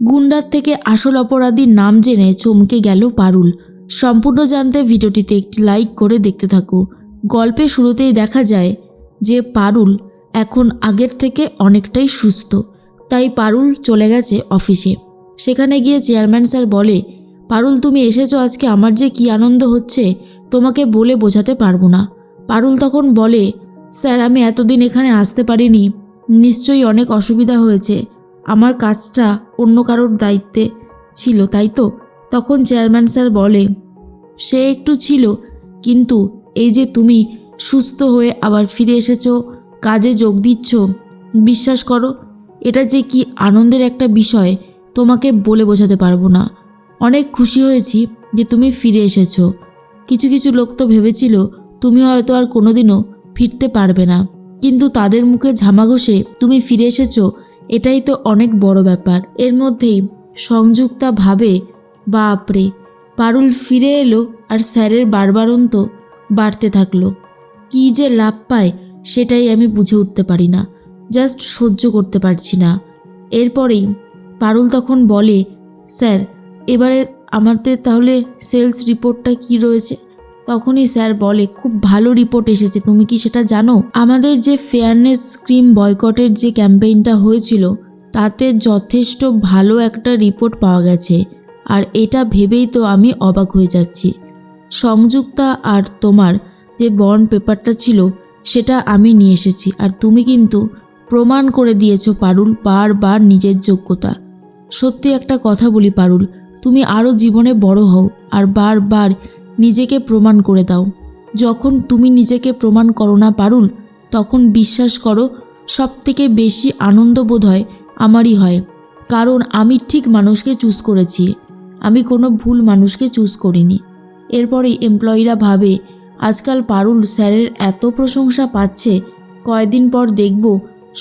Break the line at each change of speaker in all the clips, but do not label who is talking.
গুন্ডার থেকে আসল অপরাধীর নাম জেনে চমকে গেল পারুল। সম্পূর্ণ জানতে ভিডিওটিতে একটি লাইক করে দেখতে থাকো। গল্পের শুরুতেই দেখা যায় যে পারুল এখন আগের থেকে অনেকটাই সুস্থ। তাই পারুল চলে গেছে অফিসে। সেখানে গিয়ে চেয়ারম্যান স্যার বলে, পারুল তুমি এসেছো আজকে, আমার যে কী আনন্দ হচ্ছে তোমাকে বলে বোঝাতে পারবো না। পারুল তখন বলে, স্যার আমি এতদিন এখানে আসতে পারিনি, নিশ্চয়ই অনেক অসুবিধা হয়েছে, আমার কাজটা অন্য কারোর দায়িত্বে ছিল তাই তো? তখন চেয়ারম্যান স্যার বলে, সে একটু ছিল, কিন্তু এই যে তুমি সুস্থ হয়ে আবার ফিরে এসেছো, কাজে যোগ দিচ্ছ, বিশ্বাস করো এটা যে কি আনন্দের একটা বিষয় তোমাকে বলে বোঝাতে পারবো না। অনেক খুশি হয়েছি যে তুমি ফিরে এসেছো। কিছু কিছু লোক তো ভেবেছিল তুমি হয়তো আর কোনোদিনও ফিরতে পারবে না, কিন্তু তাদের মুখে ঝামা ঘষে তুমি ফিরে এসেছো, এটাই তো অনেক বড় ব্যাপার। এর মধ্যেই সংযুক্তা ভাবে, বাপরে পারুল ফিরে এলো আর স্যারের বারবারন্ত বাড়তে থাকলো। কী যে লাভ পায় সেটাই আমি বুঝে উঠতে পারি না, জাস্ট সহ্য করতে পারছি না। এরপরেই পারুল তখন বলে, স্যার এবারে আমাদের তাহলে সেলস রিপোর্টটা কি রয়েছে? তখনই স্যার বলে, খুব ভালো রিপোর্ট এসেছে, তুমি কি সেটা জানো? আমাদের যে ফেয়ারনেস ক্রিম বয়কটের যে ক্যাম্পেইনটা হয়েছিল তাতে যথেষ্ট ভালো একটা রিপোর্ট পাওয়া গেছে। আর এটা ভেবেই তো আমি অবাক হয়ে যাচ্ছি। সংযুক্তা আর তোমার যে বন্ড পেপারটা ছিল সেটা আমি নিয়ে এসেছি, আর তুমি কিন্তু প্রমাণ করে দিয়েছো পারুল বারবার নিজের যোগ্যতা। সত্যি একটা কথা বলি পারুল, তুমি আরও জীবনে বড় হও আর বারবার নিজেকে প্রমাণ করে দাও। যখন তুমি নিজেকে প্রমাণ করো না পারুল, তখন বিশ্বাস করো সবথেকে বেশি আনন্দ বোধ হয় আমারই হয়, কারণ আমি ঠিক মানুষকে চুজ করেছি, আমি কোনো ভুল মানুষকে চুজ করিনি। এরপরেই এমপ্লয়িরা ভাবে, আজকাল পারুল স্যারের এত প্রশংসা পাচ্ছে, কয়েকদিন পর দেখব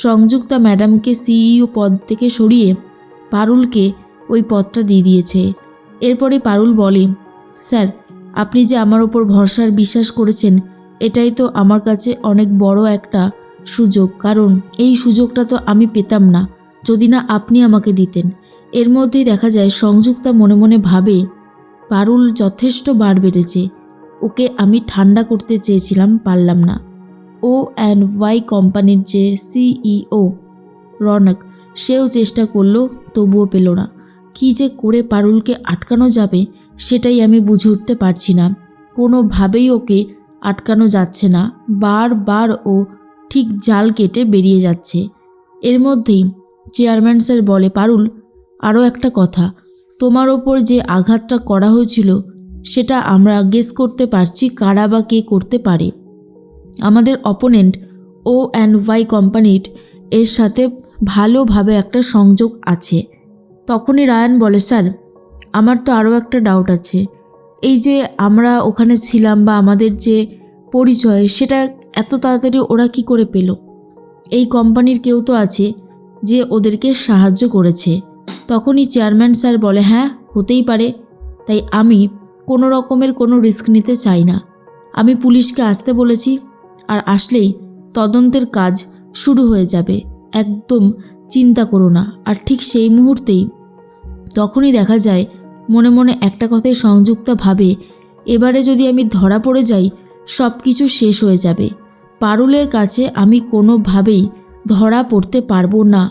সংযুক্তা ম্যাডামকে সিইও পদ থেকে সরিয়ে পারুলকে ওই পদটা দিয়ে দিয়েছে। এরপরে পারুল বলে, স্যার আপনি যে আমার ওপর ভরসার বিশ্বাস করেছেন, এটাই তো আমার কাছে অনেক বড় একটা সুযোগ, কারণ এই সুযোগটা তো আমি পেতাম না যদি না আপনি আমাকে দিতেন। এর মধ্যেই দেখা যায় সংযুক্তা মনে মনে ভাবে, পারুল যথেষ্ট বার বেড়েছে, ওকে আমি ঠান্ডা করতে চেয়েছিলাম, পারলাম না। O&Y কোম্পানির যে সিইও রনক, সেও চেষ্টা করলো তবুও পেল না। কী যে করে পারুলকে আটকানো যাবে সেটাই আমি বুঝে উঠতে পারছি না। কোনোভাবেই ওকে আটকানো যাচ্ছে না, বারবার ও ঠিক জাল কেটে বেরিয়ে যাচ্ছে। এর মধ্যেই চেয়ারম্যান স্যার বলে, পারুল আরও একটা কথা, তোমার ওপর যে আঘাতটা করা হয়েছিল সেটা আমরা গেস করতে পারছি কারা বা কে করতে পারে। আমাদের অপোনেন্ট O&Y কোম্পানির এর সাথে ভালোভাবে একটা সংযোগ আছে। তখনই রায়ান বলে, স্যার আমার তো আরও একটা ডাউট আছে, এই যে আমরা ওখানে ছিলাম বা আমাদের যে পরিচয় সেটা এত তাড়াতাড়ি ওরা কি করে পেল? এই কোম্পানির কেউ তো আছে যে ওদেরকে সাহায্য করেছে। তখনই চেয়ারম্যান স্যার বলে, হ্যাঁ হতেই পারে, তাই আমি কোনো রকমের কোনো রিস্ক নিতে চাই না। আমি পুলিশকে আসতে বলেছি, আর আসলেই তদন্তের কাজ শুরু হয়ে যাবে, একদম চিন্তা করো না। আর ঠিক সেই মুহূর্তেই তখনই দেখা যায় মনে মনে একটা কথাই সংযুক্তা ভাবে, এবারে যদি আমি ধরা পড়ে যাই সব কিছু শেষ হয়ে যাবে। পারুলের কাছে আমি কোনোভাবেই ধরা পড়তে পারবো না,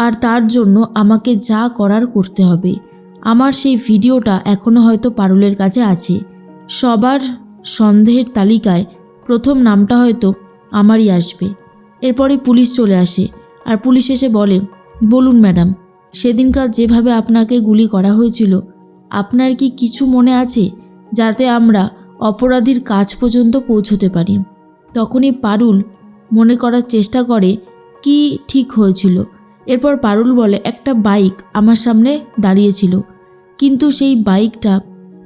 আর তার জন্য আমাকে যা করার করতে হবে। আমার সেই ভিডিওটা এখনও হয়তো পারুলের কাছে আছে, সবার সন্দেহের তালিকায় প্রথম নামটা হয়তো আমারই আসবে। এরপরে পুলিশ চলে আসে, আর পুলিশ এসে বলে, বলুন ম্যাডাম, সেদিনকার যেভাবে আপনাকে গুলি করা হয়েছিল আপনার কি কিছু মনে আছে, যাতে আমরা অপরাধীর কাছ পর্যন্ত পৌঁছতে পারি? তখনই পারুল মনে করার চেষ্টা করে কি ঠিক হয়েছিল। এরপর পারুল বলে, একটা বাইক আমার সামনে দাঁড়িয়েছিল, কিন্তু সেই বাইকটা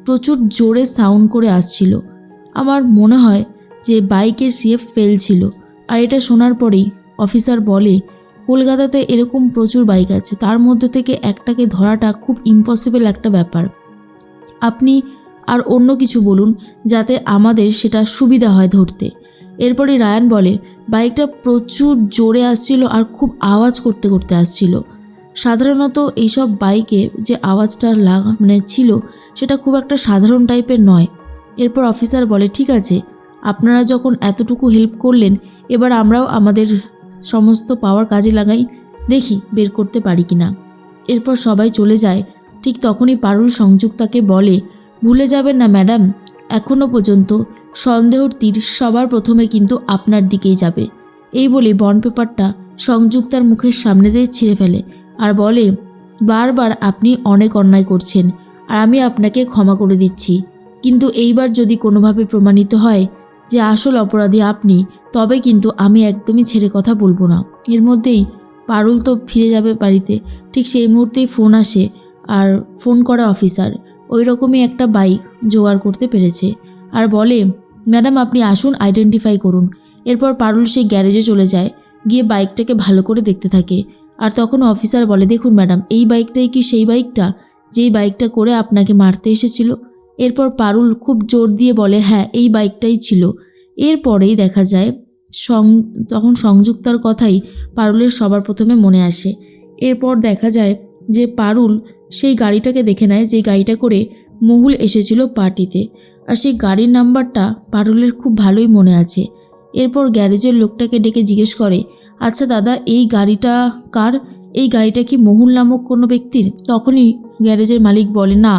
প্রচুর জোরে সাউন্ড করে আসছিল। আমার মনে হয় যে বাইকের সিএফ ফেল ছিল। আর এটা শোনার পরেই অফিসার বলে, কলকাতাতে এরকম প্রচুর বাইক আছে, তার মধ্যে থেকে একটাকে ধরাটা খুব ইম্পসিবল একটা ব্যাপার। আপনি আর অন্য কিছু বলুন যাতে আমাদের সেটা সুবিধা হয় ধরতে। এরপরে রায়ান বলে, বাইকটা প্রচুর জোরে আসছিল আর খুব আওয়াজ করতে করতে আসছিল, সাধারণত এইসব বাইকে যে আওয়াজটা ছিল সেটা খুব একটা সাধারণ টাইপের নয়। এরপর অফিসার বলে, ঠিক আছে, আপনারা যখন এতটুকু হেল্প করলেন, এবার আমরাও আমাদের সমস্ত পাওয়ার কাজে লাগাই, দেখি বের করতে পারি কিনা। এরপর সবাই চলে যায়। ঠিক তখনই পারুল সংযুক্তাকে বলে, ভুলে যাবেন না ম্যাডাম, এখনও পর্যন্ত সন্দেহর তীর সবার প্রথমে কিন্তু আপনার দিকেই যাবে। এই বলে বন্ড পেপারটা সংযুক্তার মুখের সামনে দিয়ে ছিঁড়ে ফেলে আর বলে, বারবার আপনি অনেক অন্যায় করছেন আর আমি আপনাকে ক্ষমা করে দিচ্ছি, কিন্তু এইবার যদি কোনোভাবে প্রমাণিত হয় যে আসল অপরাধী আপনি, তবে কিন্তু আমি একদমই ছেড়ে কথা বলবো না। এর মধ্যেই পারুল তো ফিরে যাবে বাড়িতে। ঠিক সেই মুহূর্তেই ফোন আসে আর ফোন করা অফিসার ওই রকমই একটা বাইক জোগাড় করতে পেরেছে আর বলে, ম্যাডাম আপনি আসুন, আইডেন্টিফাই করুন। এরপর পারুল সেই গ্যারেজে চলে যায়, গিয়ে বাইকটাকে ভালো করে দেখতে থাকে। আর তখন অফিসার বলে, দেখুন ম্যাডাম, এই বাইকটাই কি সেই বাইকটা যেই বাইকটা করে আপনাকে মারতে এসেছিল? এরপর পারুল খুব জোর দিয়ে বলে, হ্যাঁ এই বাইকটাই ছিল। এরপরেই দেখা যায় তখন সংযুক্তার কথাই পারুলের সবার প্রথমে মনে আসে। এরপর দেখা যায় যে পারুল সেই গাড়িটাকে দেখে নেয়, যে গাড়িটা করে মহুল এসেছিল পার্টিতে, আর সেই গাড়ির নাম্বারটা পারুলের খুব ভালোই মনে আছে। এরপর গ্যারেজের লোকটাকে ডেকে জিজ্ঞেস করে, আচ্ছা দাদা, এই গাড়িটা কার? এই গাড়িটা কি মহুল নামক কোনো ব্যক্তির? তখনই গ্যারেজের মালিক বলে, না,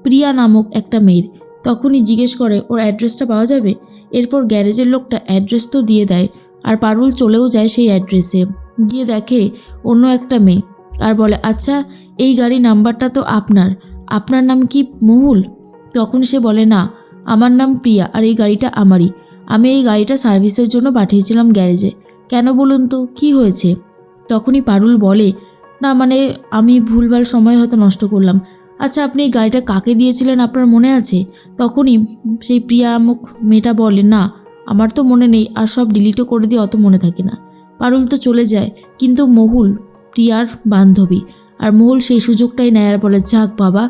প্রিয়া নামক একটা মেয়ের। তখনই জিজ্ঞেস করে, ওর অ্যাড্রেসটা পাওয়া যাবে? এরপর গ্যারেজের লোকটা অ্যাড্রেস তো দিয়ে দেয় আর পারুল চলেও যায় সেই অ্যাড্রেসে। গিয়ে দেখে অন্য একটা মেয়ে আর বলে, আচ্ছা এই গাড়ি নাম্বারটা তো আপনার নাম কি মহুল? তখন সে বলে, না, আমার নাম প্রিয়া আর এই গাড়িটা আমারই। আমি এই গাড়িটা সার্ভিসের জন্য পাঠিয়েছিলাম গ্যারেজে। কেন বলুন তো, কি হয়েছে? তখনই পারুল বলে, না মানে আমি ভুলভাল সময় হয়তো নষ্ট করলাম। আচ্ছা আপনি এই গাড়িটা কাকে দিয়েছিলেন আপনার মনে আছে? তখনই সেই প্রিয়া নামক মেয়েটা বলে, না আমার তো মনে নেই, আর সব ডিলিটও করে দিয়ে অত মনে থাকে না। পারুল তো চলে যায়, কিন্তু মহুল প্রিয়ার বান্ধবী, আর মহুল সেই সুযোগটাই নেয় আর বলে, যাক বাবা,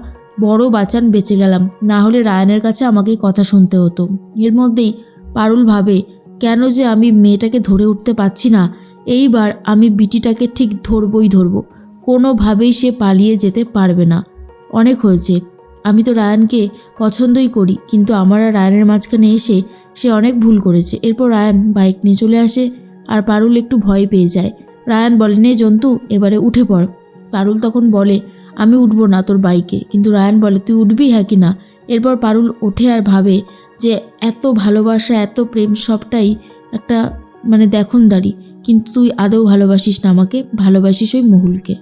বড় বাঁচান, বেঁচে গেলাম, না হলে রায়ানের কাছে আমাকে কথা শুনতে হতো। এর মধ্যেই পারুল ভাবে, কেন যে আমি মেয়েটাকে ধরে উঠতে পারছি না, এইবার আমি বিটিটাকে ঠিক ধরবো, কোনোভাবেই সে পালিয়ে যেতে পারবে না। অনেক হয়েছে, আমি তো রায়ানকে পছন্দই করি, কিন্তু আমার আর রায়ানের মাঝখানে এসে সে অনেক ভুল করেছে। এরপর রায়ান বাইক নিয়ে চলে আসে আর পারুল একটু ভয় পেয়ে যায়। রায়ান বলে, নে জন্তু, এবারে উঠে পড়। পারুল তখন বলে, আমি উঠবো না তোর বাইকে, কিন্তু রায়ান বলে, তুই উঠবি হ্যাঁ কি না? এরপর পারুল ওঠে আর ভাবে যে এত ভালোবাসা, এত প্রেম সবটাই একটা দেখনদারি, কিন্তু তুই আদৌ ভালোবাসিস না আমাকে, ভালোবাসিস ওই মহুলকে।